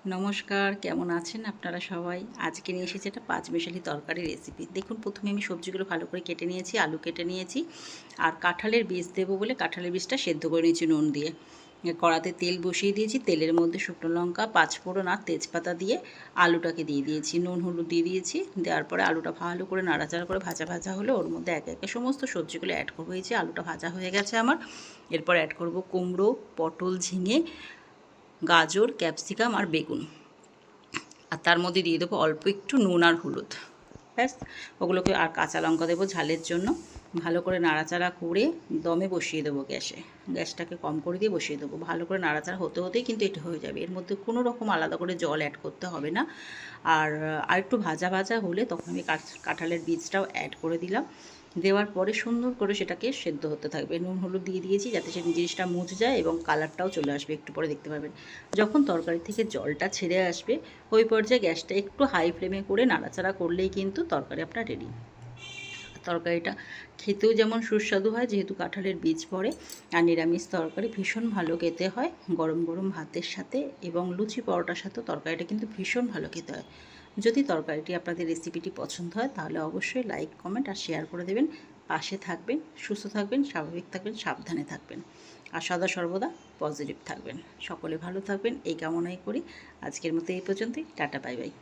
নমস্কার, কেমন আছেন আপনারা সবাই? আজকে নিয়ে এসেছি একটা পাঁচমিশালি তরকারি রেসিপি। দেখুন, প্রথমে আমি সবজিগুলো ভালো করে কেটে নিয়েছি, আলু কেটে নিয়েছি। আর কাঁঠালের বীজ দেবো বলে কাঁঠালের বীজটা সেদ্ধ করে নিয়েছি নুন দিয়ে। কড়াতে তেল বসিয়ে দিয়েছি, তেলের মধ্যে শুকনো লঙ্কা, পাঁচফোড়ন আর তেজপাতা দিয়ে আলুটাকে দিয়ে দিয়েছি। নুন হলুদ দিয়ে দিয়েছি। দেওয়ার পরে আলুটা ভালো করে নাড়াচাড়া করে ভাজা ভাজা হলে ওর মধ্যে একে একে সমস্ত সবজিগুলো অ্যাড করবো। এই যে আলুটা ভাজা হয়ে গেছে আমার। এরপর অ্যাড করব কুমড়ো, পটল, ঝিঙে, গাজর, ক্যাপসিকাম আর বেগুন। আর তার মধ্যে দিয়ে দেবো অল্প একটু নুন আর হলুদ। ব্যাস, ওগুলোকে আর কাঁচা লঙ্কা দেবো ঝালের জন্য। ভালো করে নাড়াচাড়া করে দমে বসিয়ে দেবো গ্যাসটাকে কম করে দিয়ে বসিয়ে দেবো। ভালো করে নাড়াচাড়া হতে হতেই কিন্তু এটা হয়ে যাবে। এর মধ্যে কোনো রকম আলাদা করে জল অ্যাড করতে হবে না। আর আরেকটু ভাজা ভাজা হলে তখন আমি কাঁঠালের বীজটাও অ্যাড করে দিলাম। দেওয়ার পরে সুন্দর করে সেটাকে সেদ্ধ হতে থাকবে। নুন হলুদ দিয়ে দিয়েছি যাতে সে জিনিসটা মুছে যায় এবং কালারটাও চলে আসবে, একটু পরে দেখতে পাবেন। যখন তরকারি থেকে জলটা ছেড়ে আসবে ওই পর্যায়ে গ্যাসটা একটু হাই ফ্লেমে করে নাড়াচাড়া করলেই কিন্তু তরকারি আপনার রেডি। তরকারিটা খেতেও যেমন সুস্বাদু হয়, যেহেতু কাঁঠালের বীজ পড়ে। আর নিরামিষ তরকারি ভীষণ ভালো খেতে হয় গরম গরম ভাতের সাথে, এবং লুচি পরোটার সাথেও তরকারিটা কিন্তু ভীষণ ভালো খেতে হয়। যদি তরকারিটি আপনাদের রেসিপিটি পছন্দ হয় তাহলে অবশ্যই লাইক, কমেন্ট আর শেয়ার করে দেবেন। পাশে থাকবেন, সুস্থ থাকবেন, স্বাভাবিক থাকবেন, সাবধানে থাকবেন আর সদা সর্বদা পজিটিভ থাকবেন। সকলে ভালো থাকবেন এই কামনাই করি। আজকের মতো এই পর্যন্তই। Tata, bye bye.